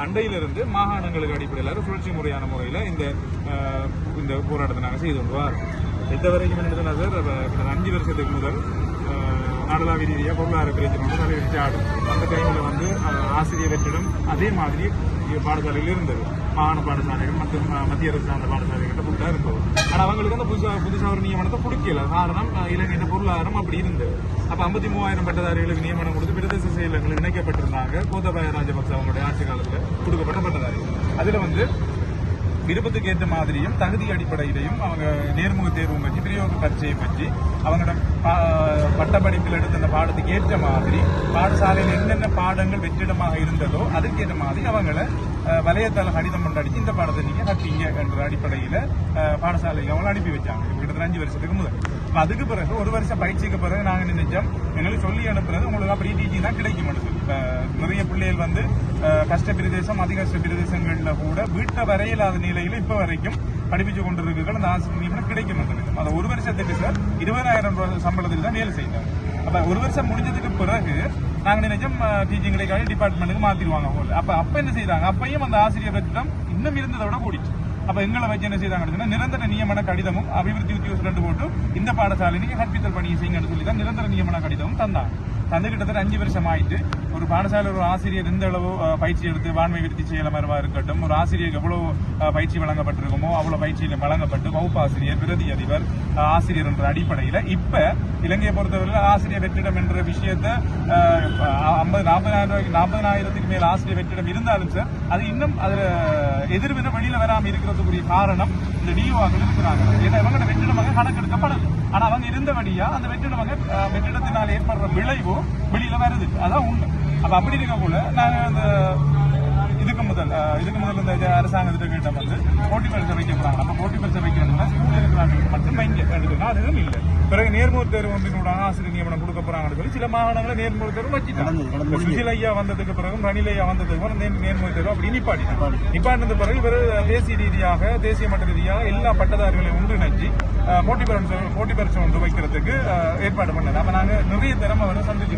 அண்டையிலிருந்து மாகாணங்களுக்கு அடிப்படையில் சுழற்சி முறையான முறையில் இந்த போராட்டத்தை நாங்கள் செய்து கொண்டு வரோம். எந்த வரைக்கும் என்னதுன்னா சார், 5 வருஷத்துக்கு முதல் நாடளாவிய ரீதியாக பொருளாதார பிரச்சனை வந்து தலைவிரிச்சு ஆடும். அந்த டைமில் வந்து ஆசிரியர் வெற்றிடம் அதே மாதிரி பாடசாலையில் இருந்தது. மாகாண பாடசாலைகள் மற்றும் மத்திய அரசு சார்ந்த பாடசாலைகள்கிட்ட புதுசாக இருந்தது. ஆனால் அவங்களுக்கு வந்து புதுசாக ஒரு நியமனத்தை கொடுக்கல. காரணம் இலங்கையின் பொருளாதாரம் அப்படி இருந்தது. அப்போ 53,000 பட்டதாரிகளுக்கு நியமனம் கொடுத்து பிரதேச செயலகங்கள் இணைக்கப்பட்டிருந்தாங்க. கோத்தபாய ராஜபக்ச அவங்களுடைய ஆட்சி காலத்தில் கொடுக்கப்பட்ட பட்டதாரிகள். அதில் வந்து விருப்பத்துக்கு ஏற்ற மாதிரியும் தகுதி அடிப்படையிலையும் அவங்க நேர்முக தேர்வும் வச்சு பிரயோக பரீட்சையை வச்சு அவங்களோட பட்டப்படிப்பில் எடுத்த அந்த பாடத்துக்கு ஏற்ற மாதிரி பாடசாலையில் என்னென்ன பாடங்கள் வெற்றிடமாக இருந்ததோ அதுக்கேற்ற மாதிரி அவங்கள வலையத்தால கடிதம் கொண்டாடிச்சு இந்த பாடத்தை நீங்க கட்டிங்க என்ற அடிப்படையில் பாடசாலைக்கு அவங்களை அனுப்பி வச்சாங்க. கிட்டத்தட்ட 5 வருஷத்துக்கு முதல். அதுக்கு பிறகு 1 வருஷம் பயிற்சிக்கு பிறகு நாங்கள் நினைச்சோம் எங்களுக்கு சொல்லி அனுப்புறது உங்களுக்கு அப்படி டீச்சிங் தான் கிடைக்கும். நிறைய பிள்ளைகள் வந்து கஷ்ட பிரதேசம் அதி கஷ்ட பிரதேசங்கள்ல கூட வீட்டை வரையில்லாத நிலையில இப்ப வரைக்கும் படிப்பிச்சு கொண்டிருக்க அந்த ஆசிரியர் கிடைக்கும். அதை 1 வருஷத்துக்கு சார் 20,000 ரூபாய் சம்பளத்துக்கு தான் வேலை செய்தாங்க. அப்ப 1 வருஷம் முடிஞ்சதுக்கு பிறகு நாங்க நினைச்சோம் டீச்சிங் டிபார்ட்மெண்ட்டுக்கு மாத்திடுவாங்க. அப்ப என்ன செய்தாங்க, அப்பையும் அந்த ஆசிரியர் வெற்றிடம் இன்னும் இருந்ததை விட கூடிச்சு. அப்ப எங்களை வச்சு என்ன செய்தாங்க, நிரந்தர நியமன கடிதமும் அபிவிருத்தி உத்தியோகஸ்தர் 2 போட்டு இந்த பாடசாலை நீங்க கற்பித்தல் பணியை செய்யுங்கன்னு சொல்லி தான் நிரந்தர நியமன கடிதமும் தந்தாங்க. தந்து கிட்டத்தட்ட 5 வருஷம் ஆயிட்டு ஒரு பாடசாலை ஒரு ஆசிரியர் எந்த அளவு பயிற்சி எடுத்து வான்மை விருத்தி செய்யல மரவா இருக்கட்டும், ஒரு ஆசிரியருக்கு எவ்வளவு பயிற்சி வழங்கப்பட்டிருக்குமோ அவ்வளவு பயிற்சியில வழங்கப்பட்டு வகுப்பாசிரியர் பிரதி அதிபர் ஆசிரியர் என்ற அடிப்படையில இப்ப இலங்கையை பொறுத்தவரை ஆசிரியர் வெற்றிடம் என்ற விஷயத்த 40,000 மேல் ஆசிரியர் வெற்றிடம் இருந்தாலும் சார் அது இன்னும் அதுல எதிர்வினை வெளியில வராம இருக்கிறதுக்குரிய காரணம் இந்த டிஓக்கள் இருக்கிறாங்க. ஏன்னா இவங்களோட வெற்றிடமாக கணக்கெடுக்கப்படல. ஆனா அவங்க இருந்தபடியா அந்த வெற்றிடத்தினால் ஏற்படுற விளைவோ வெளியில வருது. அதான் உண்மை. அப்ப அப்படி இருக்க போல நாங்க அந்த இதுக்கு முதல் இந்த அரசாங்கத்திட்ட கேட்ட வந்து போட்டி பரிசை வைக்க போறாங்க. அப்ப போட்டி பரிசை வைக்கணும்னா ஸ்கூல் இருக்கிறாங்க மட்டும் எடுக்கணும். அதுவும் இல்லை. பிறகு நேர்முக தேர்வு ஒன்றினோட ஆசிரியர் நியமனம் கொடுக்க போறாங்கன்னு சொல்லி சில மாகாணங்களை நேர்முக தேர்வு வச்சுட்டாங்க. சுஜில் ஐயா வந்ததுக்கு பிறகு ரணில் ஐயா வந்ததுக்கு பிறகு நேர்முக தேர்வு அப்படி நிப்பாட்டினது பிறகு இவர் தேசிய ரீதியாக தேசிய மட்ட ரீதியாக எல்லா பட்டதாரிகளையும் ஒன்றிணைச்சு போட்டி பரிசு ஒன்று வைக்கிறதுக்கு ஏற்பாடு பண்ணது. அப்ப நாங்க நிறைய திறமை வந்து சந்திச்சு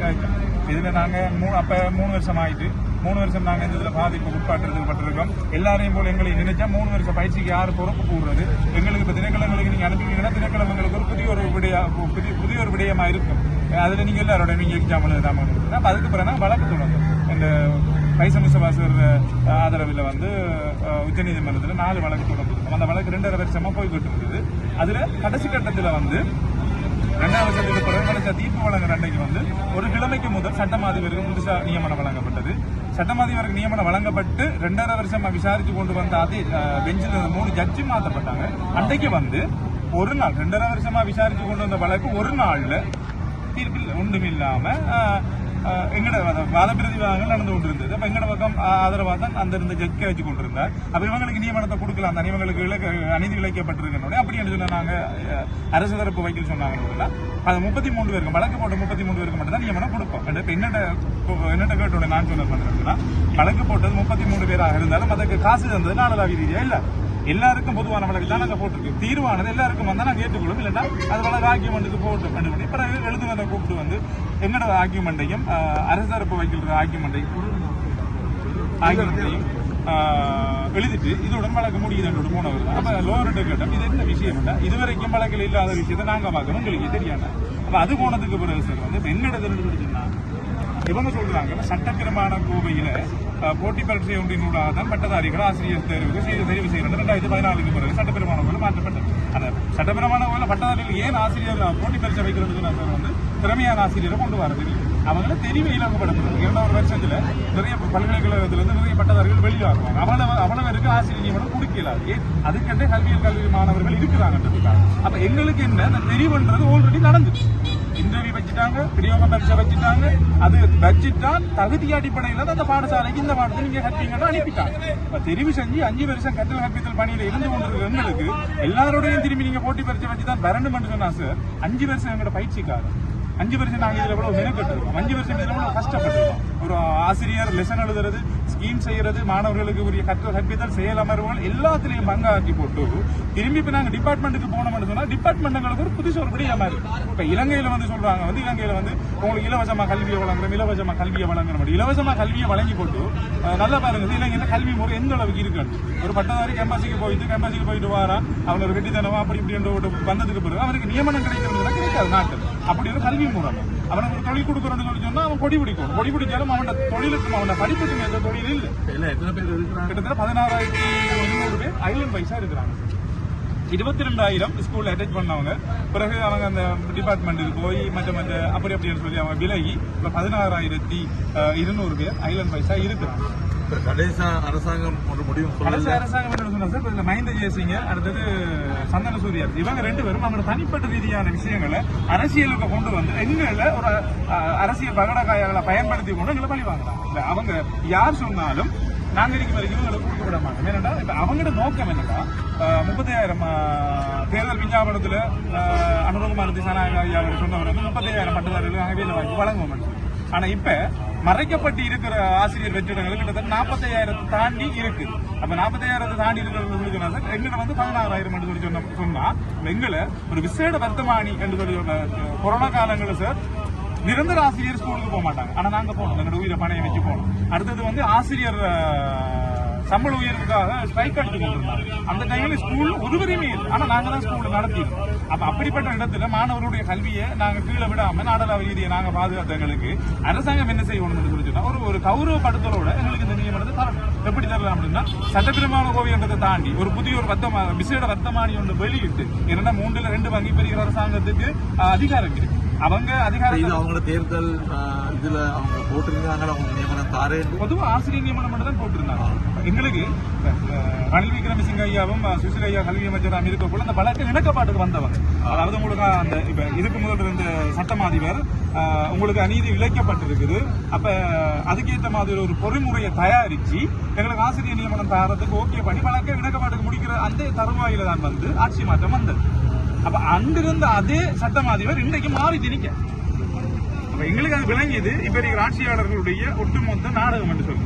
இதுல நாங்க 3 வருஷம் ஆயிட்டு 3 வருஷம் நாங்க இந்த பாதிப்பு உட்பாட்டுப்பட்டிருக்கோம். எல்லாரையும் போல எங்களை நினைச்சா 3 வருஷம் பயிற்சிக்கு யாரு பொறுப்பு கூடுறது. எங்களுக்கு இப்ப திணைக்களங்களுக்கு நீங்க அனுப்பினீங்கன்னா திணைக்களங்களுக்கு ஒரு புதிய ஒரு விடயமா இருக்கும். அதுல நீங்க எல்லாரோட நீங்க எக்ஸாம் எழுதாம அப்ப அதுக்கு பிறகு வழக்கு தொடங்கும். இந்த பைசமுசவாசர் ஆதரவில் வந்து உச்சநீதிமன்றத்தில் 4 வழக்கு தொடர்ந்து அந்த வழக்கு 2.5 வருஷமா போய்கிட்டு இருந்தது. அதுல கடைசி கட்டத்துல வந்து 2ஆம் வருஷத்துக்கு பிறகு தீர்ப்பு வழங்குற அன்றைக்கு வந்து ஒரு கிழமைக்கு முதல் சட்டமாதிபருக்கு புதுசா நியமனம் வழங்கப்பட்டது. சட்டமாதிபருக்கு நியமனம் வழங்கப்பட்டு 2.5 வருஷமா விசாரிச்சு கொண்டு வந்த அதே பெஞ்சில் 3 ஜட்ஜி மாற்றப்பட்டாங்க. அன்றைக்கு வந்து ஒரு நாள் 2.5 வருஷமா விசாரிச்சு கொண்டு வந்த வழக்கு ஒரு நாள்ல தீர்ப்பில் ஒன்றும் இல்லாம எங்கட வாத பிரதிவாதங்கள் நடந்து கொண்டிருந்தது. அப்ப எங்கட பக்கம் ஆதரவா தான் அந்த இருந்த ஜட்ஜை வச்சு கொண்டிருந்தார். அப்ப இவங்களுக்கு நியமனத்தை கொடுக்கலாம் தான் இவங்களுக்கு அநீதி இழைக்கப்பட்டிருக்கணும். அப்படி என்று சொன்னா நாங்க அரசு தரப்பு வக்கீல் சொன்னாங்கன்னா அது 33 பேருக்கு வழக்கு போட்ட 33 பேருக்கு மட்டும் தான் நியமனம் கொடுப்போம். என்னட்ட கேட்டோட நான் சொன்ன பண்றேன்னா வழக்கு போட்டது 33 பேராக இருந்தாலும் அதுக்கு காசு தந்தது நாடளாவிய ரீதியா இல்ல, எல்லாருக்கும் பொதுவான வழக்கு தான் நாங்க போட்டிருக்கோம். தீர்வானது எல்லாருக்கும் வந்தா நாங்க ஏற்றுக்கொள்ளும். இல்லைன்னா அது வழக்கு ஆர்கியூமெண்ட்டுக்கு போட்டு பண்ணி பிறகு எழுதுனதை கூப்பிட்டு வந்து எங்களோட ஆர்கியூமெண்ட்டையும் அரசு தரப்பு வைக்கிற ஆர்கியூமெண்ட்டையும் எழுதிட்டு இதோட வழக்கு முடியுது போனவர். அப்ப லோவர் கேட்டோம் இது என்ன விஷயம் இதுவரைக்கும் வழக்கில் இல்லாத விஷயத்தை நாங்க பார்க்கணும் உங்களுக்கு தெரியாது. அப்ப அது போனதுக்கு பிறகு சார் வந்து என்னிடத்துல சொன்னா இவங்க சொல்றாங்க சட்டப்பிரமாண கோவையில போட்டி பரீட்சை ஒன்றினூடாக தான் பட்டதாரிகள் ஆசிரியர் தெரிவு செய்யணும். 2014 பிறகு சட்டப்பிரமாண கோவில் மாற்றப்பட்டது. அந்த சட்டப்பிரமாண கோவில் பட்டதாரிகள் ஏன் ஆசிரியர் போட்டி பரீட்சை வைக்கிறதுக்கு வந்து திறமையான ஆசிரியரை கொண்டு வர தெரியும். அவங்கள தெரிவு இலங்கப்படுத்துறது 2 வருஷத்துல நிறைய பல்கலைக்கழகத்துல இருந்து நிறைய பட்டதாரிகள் வெளியே வருவாங்க. அவ்வளவு ஆசிரியர் நியமனம் கொடுக்கலாது. அதுக்கென்றே கல்வி மாணவர்கள் இருக்கிறாங்க. அப்ப எங்களுக்கு என்ன தெரிவுன்றது ஆல்ரெடி நடந்துச்சு. இன்டர்வியூ வச்சுட்டாங்க, பிரயோக பரீட்சை வச்சுட்டாங்க. அது வச்சுட்டால் தகுதி அடிப்படையில் தான் அந்த பாடசாலைக்கு இந்த பாடத்தை நீங்க கற்பீங்கன்னா அனுப்பிட்டாங்க. இப்ப தெரிவு செஞ்சு 5 வருஷம் கற்றல் கற்பித்தல் பணியில இருந்து கொண்டிருக்க எங்களுக்கு எல்லாரோடையும் திரும்பி நீங்க போட்டி பரீட்சை வச்சுதான் வரணும் என்று சொன்னா சார் 5 வருஷம் எங்களோட பயிற்சிக்காக 5 வருஷம் நாங்க இதுல எவ்வளவு மெனக்கெட்டிருக்கோம், 5 வருஷம் இதுல எவ்வளவு கஷ்டப்பட்டிருக்கோம். ஒரு ஆசிரியர் லெசன் எழுதுறது, ஸ்கீம் செய்யறது, மாணவர்களுக்கு உரிய கற்பித்தல், செயல் அமர்வுகள் எல்லாத்திலையும் பங்காக்கி போட்டு திரும்பி இப்ப நாங்க டிபார்ட்மெண்ட்டுக்கு போனோம்னு சொன்னா டிபார்ட்மெண்ட்டுங்களுக்கு ஒரு புதுசு ஒரு விடிய மாதிரி. இப்ப இலங்கையில வந்து சொல்றாங்க இலங்கையில வந்து உங்களுக்கு இலவசமா கல்வியை வழங்குறோம், இலவசமா கல்வியை வழங்குறோம். இலவசமா கல்வியை வழங்கி போட்டு நல்லா பாருங்க இலங்கையில கல்வி முறை எந்த அளவுக்கு இருக்கு. ஒரு பட்டதாரி கேம்பஸுக்கு போயிட்டு வாரா, அவங்க ஒரு வெட்டித்தனமா அப்படி இப்படி வந்ததுக்கு பிறகு அவருக்கு நியமனம் கிடைக்கிறது கிடைக்காது நாட்டில். அப்படி ஒரு கல்வி முறை அவனுக்கு ஒரு தொழில் கொடுக்கறோம்னு சொல்லி சொன்னா அவன் கொடி பிடிச்சாலும் அவனோட தொழிலுக்கும் அவனோட படிப்புக்கும் எந்த தொழில் இல்லை. கிட்டத்தட்ட 16,200 பேர் ஐலண்ட் வைஸா இருக்கிறாங்க. 22,000 ஸ்கூல்ல அட்டெண்ட் பண்ணவங்க. பிறகு அவங்க அந்த டிபார்ட்மெண்ட்டுக்கு போய் மற்ற அப்படின்னு சொல்லி அவங்க விலகி இப்ப 16,200 பேர் ஐலண்ட் வைஸா இருக்கிறாங்க. கடைசி அரசாங்கம் ஒரு முடிவு கடைசி அரசாங்கம் என்ன சொன்னா சார், இந்த மஹிந்த ஜெயசிங்க அடுத்தது சந்தன சூரியன் இவங்க 2 பேரும் அவங்களோட தனிப்பட்ட ரீதியான விஷயங்களை அரசியலுக்கு கொண்டு வந்து எங்களை ஒரு அரசியல் பகடக்காயங்களை பயன்படுத்தி கொண்டு எங்களை பழி வாங்குறாங்க. அவங்க யார் சொன்னாலும் நாங்க இருக்கும் வரைக்கும் இவங்களை கொடுக்க விட மாட்டோம். ஏன்னா இப்ப அவங்களோட நோக்கம் என்னன்னா 30,000 தேர்தல் விஞ்ஞாபனத்துல அனுரகுமார் திசாநாயக ஐயா அவர் சொன்னவர் வந்து 30,000 பட்டதாரிகள் நாங்க வேலை வாங்கி வழங்குவோம். ஆனா இப்ப மறைக்கப்பட்டு இருக்கிற ஆசிரியர் வெற்றிடங்கள் கிட்டத்தட்ட 45,000 தாண்டி இருக்கு. அப்ப 45,000 தாண்டி இருக்கிறவங்களுக்கு எங்கிட்ட வந்து 16,000 சொல்லி சொன்னா எங்களை ஒரு விசேட வர்த்தமானி என்று சொல்லி கொரோனா காலங்களில் சார் நிரந்தர ஆசிரியர் ஸ்கூலுக்கு போக மாட்டாங்க. ஆனா நாங்க போனோம், எங்களோட உயிரை பணையை வச்சு போனோம். அடுத்தது வந்து ஆசிரியர் சம்பள உயர்வுக்காக ஸ்ட்ரைக் அடித்து கொண்டிருந்தாங்க. அந்த டைம்ல ஸ்கூல் ஒருவரையுமே இல்லை. ஆனா நாங்க தான் ஸ்கூல்ல நடத்திடுவோம். அப்ப அப்படிப்பட்ட இடத்துல மாணவர்களுடைய கல்வியை நாங்க கீழே விடாம நாடளாவ ரீதியை நாங்க பாதுகாத்தவங்களுக்கு அரசாங்கம் என்ன செய்யணும்னு சொல்லி சொன்னா ஒரு கௌரவப்படுத்தலோட எங்களுக்கு இந்த நியமனத்தை தரணும். எப்படி தரலாம் அப்படின்னா சட்டப்பிரமான கோவியன்றதை தாண்டி ஒரு புதிய ஒரு விசேட வர்த்தமானி ஒன்று வெளியிட்டு என்னன்னா 3ல் 2 வங்கி பெறுகிற அரசாங்கத்துக்கு அதிகாரம் இருக்கு. அவங்க அதிகாரம் அவங்களோட தேர்தல் இதுல அவங்க போட்டிருந்தாங்க. அவங்க நியமனம் தாரே பொதுவாக ஆசிரியர் நியமனம் மட்டும் தான் போட்டிருந்தாங்க. எங்களுக்கு ரணில் விக்ரமசிங்க ஐயாவும் சுசில் ஐயா கல்வி அமைச்சராக இருக்க போல அந்த வழக்கு இணக்கப்பாட்டுக்கு வந்தவங்க. அதாவது உங்களுக்கு அந்த இப்ப இதுக்கு முதல் இருந்த சட்டமாதிபர் உங்களுக்கு அநீதி இழைக்கப்பட்டிருக்குது. அப்ப அதுக்கேற்ற மாதிரி ஒரு பொறிமுறையை தயாரிச்சு எங்களுக்கு ஆசிரியர் நியமனம் தாரத்துக்கு ஓகே பண்ணி வழக்கை இணக்கப்பாட்டுக்கு முடிக்கிற அந்த தருவாயில தான் வந்து ஆட்சி மாற்றம் வந்தது. அப்ப அங்கிருந்த அதே சட்டமாதிபர் இன்றைக்கு மாறி திணிக்க எங்களுக்கு அது விளங்கியது. இப்ப இருக்கிற ஆட்சியாளர்களுடைய ஒட்டுமொத்த நாடகம் என்று சொல்லி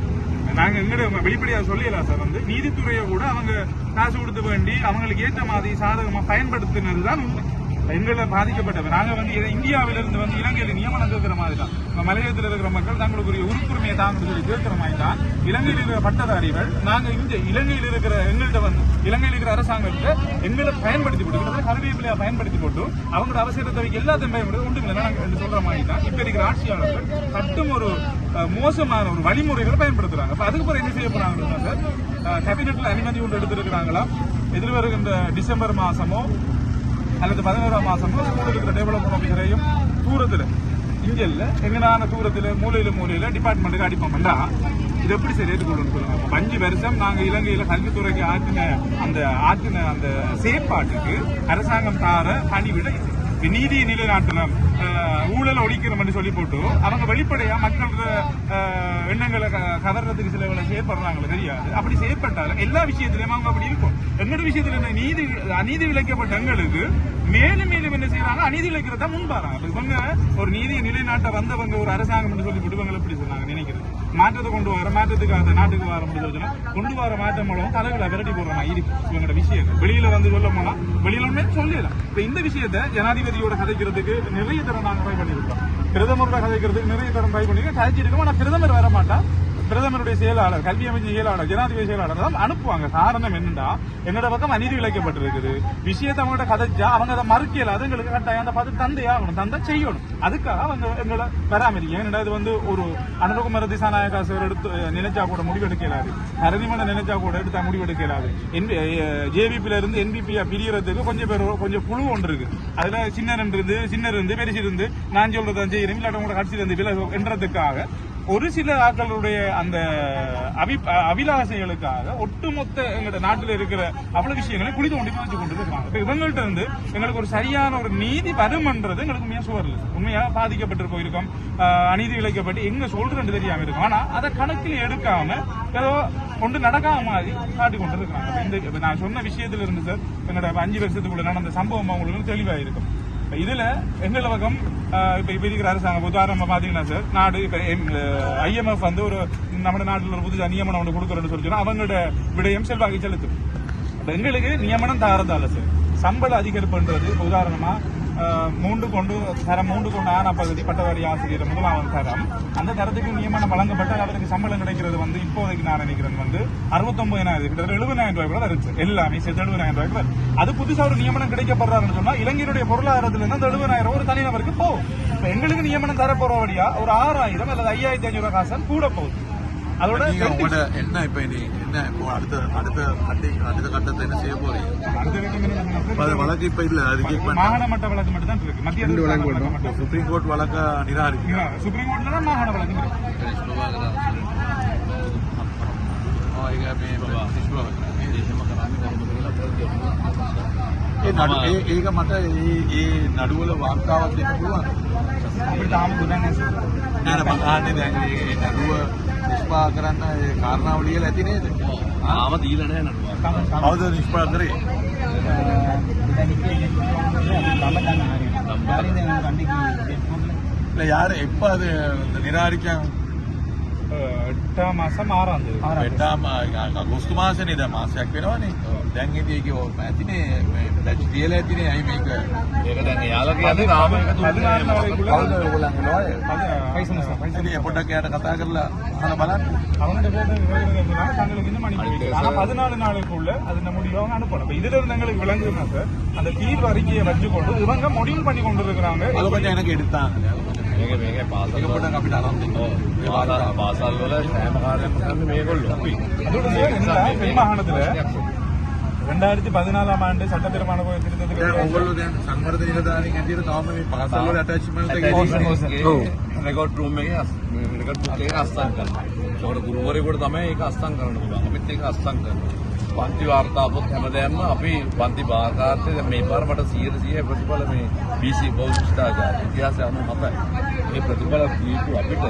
நாங்க எங்கட வெளிப்படையாக சொல்லலாம் சார். வந்து நீதித்துறையை கூட அவங்க காசு கொடுத்து வேண்டி அவங்களுக்கு ஏற்ற மாதிரி சாதகமா பயன்படுத்தினதுதான் உண்மை. எங்களை பாதிக்கப்பட்டவர் நாங்க வந்து இந்தியாவிலிருந்து வந்து இலங்கையில நியமனம் கேட்கிற மாதிரி தான். மலையத்தில் இருக்கிற மக்கள் தங்களுக்குரிய உறுப்புரிமையை தாங்க சொல்லி கேட்கிற மாதிரி தான் இலங்கையில் இருக்கிற பட்டதாரிகள் நாங்க இங்க இலங்கையில் இருக்கிற எங்கள்கிட்ட வந்து இலங்கையில் இருக்கிற அரசாங்கத்தை எங்களை பயன்படுத்தி போட்டு கல்வியை பயன்படுத்தி போட்டு அவங்களோட அவசரத்தை எல்லாத்தையும் பயன்படுத்தி ஒன்றுமில்லை சொல்ற மாதிரி தான் இப்ப இருக்கிற ஆட்சியாளர்கள் மட்டும் ஒரு மோசமான ஒரு வழிமுறைகளை பயன்படுத்துறாங்க. அப்ப அதுக்கு பிறகு என்ன செய்ய போறாங்க சார், கேபினெட்ல அனுமதி ஒன்று எடுத்திருக்கிறாங்களா எதிர்வருகின்ற டிசம்பர் மாசமோ அல்லது 11ஆம் மாசமோ ஸ்கூலுக்கு இருக்கிற டெவலப்மெண்ட் ஆஃபீஸரையும் தூரத்துல இங்க இல்ல எங்கனான தூரத்துல மூலையில டிபார்ட்மெண்ட்டுக்கு அடிப்போம்டா இது எப்படி சரி ஏற்றுக்கொள்ளணும் சொல்லுங்க. 5 வருஷம் நாங்க இலங்கையில கல்வித்துறைக்கு ஆற்றின அந்த செயற்பாட்டுக்கு அரசாங்கம் தார பணிவிட நீதியை நிலைநாட்டணும், ஊழல் ஒழிக்கணும் சொல்லி போட்டு அவங்க வெளிப்படையா மக்களோட எண்ணங்களை கவர்றதுக்கு சில செயற்படுறாங்களோ தெரியாது. அப்படி செயற்பட்டாலும் எல்லா விஷயத்திலயும் அவங்க அப்படி இருக்கும். எங்களோட விஷயத்துல அநீதி விளைக்கப்பட்ட எங்களுக்கு மேலும் மேலும் என்ன செய்யறாங்க, அநீதி இழைக்கிறதா முன்பாறாங்க. இவங்க ஒரு நீதியை நிலைநாட்ட வந்தவங்க ஒரு அரசாங்கம் சொல்லி இவங்க எப்படி சொன்னாங்க நினைக்கிறது மாற்றத்தை கொண்டு வர மாற்றத்துக்காக நாட்டுக்கு வர முடிஞ்சு கொண்டு வர மாற்றம் மூலம் தலைகளை விரட்டி போடுற மாதிரி இருக்கு. இவங்களோட விஷயங்கள் வெளியில வந்து சொல்ல போனா வெளியில சொல்லலாம். இப்ப இந்த விஷயத்த ஜனாதிபதியோட கதைக்கிறதுக்கு நிறைய தரம் நாங்க ட்ரை பண்ணிருக்கோம். பிரதமரோட கதைக்கிறதுக்கு நிறைய தரம் ட்ரை பண்ணிருக்கோம், கதைச்சிருக்கோம். ஆனா பிரதமர் வர மாட்டா. பிரதமருடைய செயலாளர், கல்வி அமைச்சர் செயலாளர், ஜனாதிபதி செயலாளர் தான் அனுப்புவாங்க. காரணம் என்னன்னா என்னோட பக்கம் அநீதி இழைக்கப்பட்டிருக்குது விஷயத்தை அவங்கள்ட்ட கதைச்சா அவங்க அதை மறுக்கல. அது எங்களுக்கு கட்டாயம் அந்த பார்த்து தந்தையாகணும், தந்தை செய்யணும். அதுக்காக அவங்க எங்களை பராமரிக்க. ஏன்னா இது வந்து ஒரு அனுரகுமார திசாநாயகா சார் எடுத்து நினைச்சா கூட முடிவெடுக்கலாது, அரணிமனை நினைச்சா கூட எடுத்தா முடிவெடுக்கலாது. ஜேவிபில இருந்து என்பிபியா பிரியறதுக்கு கொஞ்சம் குழு ஒன்று இருக்கு. அதுல சின்ன இருந்து பெருசு இருந்து நான் சொல்றதான் செய்யறேன் இல்லாட்ட கூட கட்சியில இருந்து விலகு என்றதுக்காக ஒரு சில ஆட்களுடைய அந்த அபிலாசைகளுக்காக ஒட்டுமொத்த எங்க நாட்டில் இருக்கிற அவ்வளவு விஷயங்களை குழி தோண்டி வச்சு கொண்டு இருக்காங்க. இவங்கள்ட்ட இருந்து எங்களுக்கு ஒரு சரியான ஒரு நீதி வரும்ன்றது எங்களுக்கு உண்மையா சுவரில் உண்மையா பாதிக்கப்பட்டு போயிருக்கோம், அநீதி இழைக்கப்பட்டு எங்க சொல்றேன்னு தெரியாம இருக்கும். ஆனா அதை கணக்கில் எடுக்காம ஏதோ கொண்டு நடக்காம மாதிரி காட்டி கொண்டு இருக்காங்க. இந்த நான் சொன்ன விஷயத்துல இருந்து சார் எங்களோட 5 வருஷத்துக்குள்ள நடந்த சம்பவம் அவங்களுக்கு தெளிவா இருக்கும். இதுல எங்கள பக்கம் இப்ப இருக்கிற அரசாங்கம் உதாரணமா பாத்தீங்கன்னா சார் நாடு இப்ப IMF வந்து ஒரு நம்ம நாட்டில் ஒரு புதுசா நியமனம் ஒன்று கொடுக்குறோம்னு சொல்லி சொன்னா அவங்களோட விடயம் செல்வாக்கு செலுத்தும். எங்களுக்கு நியமனம் தாரதால சார் சம்பள அதிகரிப்புன்றது உதாரணமா 3 கொண்டு 3 ஆனா பகுதி பட்டதாரி ஆசிரியர் முதலாவது தரம் அந்த தரத்துக்கு நியமனம் வழங்கப்பட்டால் அவருக்கு சம்பளம் கிடைக்கிறது வந்து இப்போதைக்கு நான் நினைக்கிறது வந்து 69,000 கிட்டத்தட்ட 70,000 ரூபாய் கூட இருந்துச்சு எல்லாமே சேர்த்து 70,000 ரூபாய். அது புதுசா ஒரு நியமனம் கிடைக்கப்படுறாருன்னு சொன்னா இளைஞருடைய பொருளாதாரத்துல இருந்து அந்த 70,000 ஒரு தனிநபருக்கு போகும். இப்ப எங்களுக்கு நியமனம் தர போறபடியா ஒரு 6,000 அல்லது 5,500 ரூபாய் காசு கூட போகுது. அதோட என்ன இப்ப என்ன இப்போ அடுத்த கட்டத்தை என்ன செய்ய போறீங்க? வழக்கு இப்ப இல்ல மாகாண மட்ட வழக்கு மட்டும் தான் இருக்கு. மத்திய சுப்ரீம் கோர்ட் வழக்க நிராகரிக்க சுப்ரீம் கோர்ட்ல தான் மாகாண வழக்கு இருக்கு. ඒක මට ඒ නඩුවල වාර්තාවක් දෙන්න පුළුවන්. අපිට තාම දුන්නේ නැහැ. නෑ මම අහන්නේ දැන් මේ නඩුව නිෂ්පාදනය කරන්න ඒ කාරණාව ලියලා ඇති නේද? ආම දීලා නැහැ නඩුව. කවුද නිෂ්පාදනය කරේ? இல்ல யாரு எப்ப அது நிராகரிக்காங்க? 8 මාසம் 6 අගෝස්තු මාසනේ දැන් මාසයක් වෙනවනේ. දැන් ඉතින් ඒක ඇතිනේ දැන් තියලා ඇතිනේ අයි මේක. ඒක දැන් එයාලා කියන්නේ තාම එක දුන්නේ ඔයගොල්ලන්ගේ ලෝයර්. පයිසම පොඩ්ඩක් එයාට කතා කරලා අහලා බලන්න. அவங்க தங்களுக்கு இந்த மணி ஆனா 14 நாளுக்குள்ள அது முடிவு அவங்க அனுப்பணும். இப்ப இதுல இருந்து எங்களுக்கு விளங்குதுன்னா சார் அந்த தீர்வு அறிக்கையை வச்சுக்கொண்டு இவங்க முடிவு பண்ணி கொண்டு இருக்கிறாங்க. அது கொஞ்சம் எனக்கு எடுத்தாங்க. මේක පාසල් පොඩක් අපිට අරන් දෙන්න. පාසල් වල සෑම කාර්යයක් කරන්නේ මේගොල්ලෝ. අපි அதுவும் தென் மாகாணத்துல 2014 ஆண்டு சட்டத்திருமான திருத்தத்துக்கு ඔයගොල්ලෝ දැන් සංවර්ධන නිලධාරීන් ඇටියට තාම මේ පාසල් වල ඇටැච්මන්ට් එක රෙකෝඩ් රූම් එකේ රෙකෝඩ් බුක් එකේ අස්සම් කරනවා. ඒකට ගුරුවරයෙකුට තමයි ඒක අස්සම් කරන්න පුළුවන්. අපිත් ඒක අස්සම් කරනවා. පන්ති වාර්තාපොත් හැමදේම අපි පන්ති භාගාර්ථය දැන් මේ පාර මට 100% ප්‍රතිඵල මේ BC බෞද්ධ ශිෂ්ටාචාර ඉතිහාසය 97යි. මේ ප්‍රතිඵල දීපු අපිට